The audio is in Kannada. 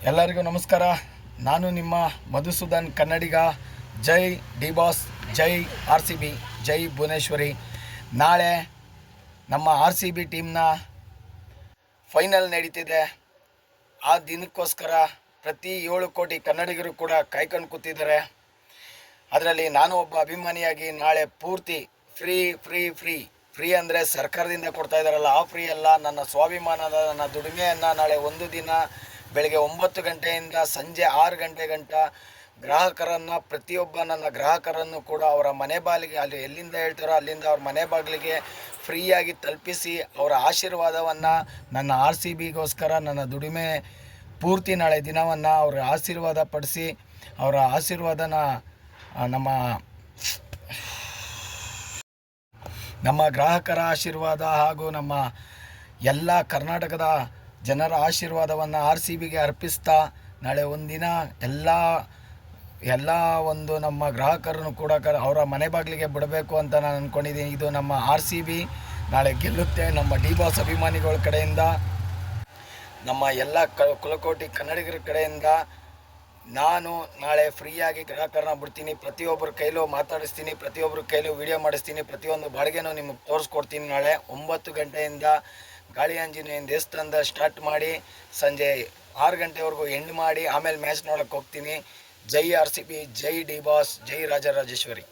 ಎಲ್ಲರಿಗೂ ನಮಸ್ಕಾರ. ನಾನು ನಿಮ್ಮ ಮಧುಸೂದನ್ ಕನ್ನಡಿಗ. ಜೈ ಡಿ ಬಾಸ್, ಜೈ RCB, ಜೈ ಭುವನೇಶ್ವರಿ. ನಾಳೆ ನಮ್ಮ RCB ಟೀಮ್ನ ಫೈನಲ್ ನಡೀತಿದೆ. ಆ ದಿನಕ್ಕೋಸ್ಕರ ಪ್ರತಿ 7 ಕೋಟಿ ಕನ್ನಡಿಗರು ಕೂಡ ಕಾಯ್ಕೊಂಡು ಕೂತಿದ್ದಾರೆ. ಅದರಲ್ಲಿ ನಾನು ಒಬ್ಬ ಅಭಿಮಾನಿಯಾಗಿ ನಾಳೆ ಪೂರ್ತಿ ಫ್ರೀ ಫ್ರೀ ಫ್ರೀ ಫ್ರೀ ಅಂದರೆ ಸರ್ಕಾರದಿಂದ ಕೊಡ್ತಾ ಇದ್ದಾರಲ್ಲ, ಆ ಫ್ರೀ ಅಲ್ಲ, ನನ್ನ ಸ್ವಾಭಿಮಾನದ ನನ್ನ ದುಡಿಮೆಯನ್ನು ನಾಳೆ ಒಂದು ದಿನ ಬೆಳಗ್ಗೆ 9 ಗಂಟೆಯಿಂದ ಸಂಜೆ 6 ಗಂಟೆ ಗಂಟ ಗ್ರಾಹಕರನ್ನು, ಪ್ರತಿಯೊಬ್ಬ ನನ್ನ ಗ್ರಾಹಕರನ್ನು ಕೂಡ ಅವರ ಮನೆ ಬಾಗಿಲಿಗೆ, ಅಲ್ಲಿ ಎಲ್ಲಿಂದ ಹೇಳ್ತಾರೋ ಅಲ್ಲಿಂದ ಅವ್ರ ಮನೆ ಬಾಗಿಲಿಗೆ ಫ್ರೀಯಾಗಿ ತಲುಪಿಸಿ ಅವರ ಆಶೀರ್ವಾದವನ್ನು, ನನ್ನ RCBಗೋಸ್ಕರ ನನ್ನ ದುಡಿಮೆ ಪೂರ್ತಿ ನಾಳೆ ದಿನವನ್ನು ಅವ್ರ ಆಶೀರ್ವಾದ ಪಡಿಸಿ, ಅವರ ಆಶೀರ್ವಾದನ ನಮ್ಮ ಗ್ರಾಹಕರ ಆಶೀರ್ವಾದ ಹಾಗೂ ನಮ್ಮ ಎಲ್ಲ ಕರ್ನಾಟಕದ ಜನರ ಆಶೀರ್ವಾದವನ್ನು RCBಗೆ ಅರ್ಪಿಸ್ತಾ ನಾಳೆ ಒಂದಿನ ಎಲ್ಲ ಒಂದು ನಮ್ಮ ಗ್ರಾಹಕರನ್ನು ಕೂಡ ಅವರ ಮನೆ ಬಾಗಿಲಿಗೆ ಬಿಡಬೇಕು ಅಂತ ನಾನು ಅಂದ್ಕೊಂಡಿದ್ದೀನಿ. ಇದು ನಮ್ಮ RCB ನಾಳೆ ಗೆಲ್ಲುತ್ತೆ. ನಮ್ಮ ಡಿ ಬಾಸ್ ಅಭಿಮಾನಿಗಳ ಕಡೆಯಿಂದ, ನಮ್ಮ ಎಲ್ಲ ಕುಲಕೋಟಿ ಕನ್ನಡಿಗರ ಕಡೆಯಿಂದ ನಾನು ನಾಳೆ ಫ್ರೀಯಾಗಿ ಗ್ರಾಹಕರನ್ನ ಬಿಡ್ತೀನಿ. ಪ್ರತಿಯೊಬ್ಬರ ಕೈಲೂ ಮಾತಾಡಿಸ್ತೀನಿ, ಪ್ರತಿಯೊಬ್ಬರ ಕೈಲೂ ವಿಡಿಯೋ ಮಾಡಿಸ್ತೀನಿ, ಪ್ರತಿಯೊಂದು ಬಾಡಿಗೆನೂ ನಿಮಗೆ ತೋರಿಸ್ಕೊಡ್ತೀನಿ. ನಾಳೆ 9 ಗಂಟೆಯಿಂದ ಗಾಳಿ ಆಂಜನೇಯ ದೇವಸ್ಥಾನದ ಸ್ಟಾರ್ಟ್ ಮಾಡಿ ಸಂಜೆ 6 ಗಂಟೆವರೆಗೂ ಎಂಡ್ ಮಾಡಿ ಆಮೇಲೆ ಮ್ಯಾಚ್ ನೋಡೋಕ್ಕೆ ಹೋಗ್ತೀನಿ. ಜೈ RCB, ಜೈ ಡಿ ಬಾಸ್, ಜೈ ರಾಜರಾಜೇಶ್ವರಿ.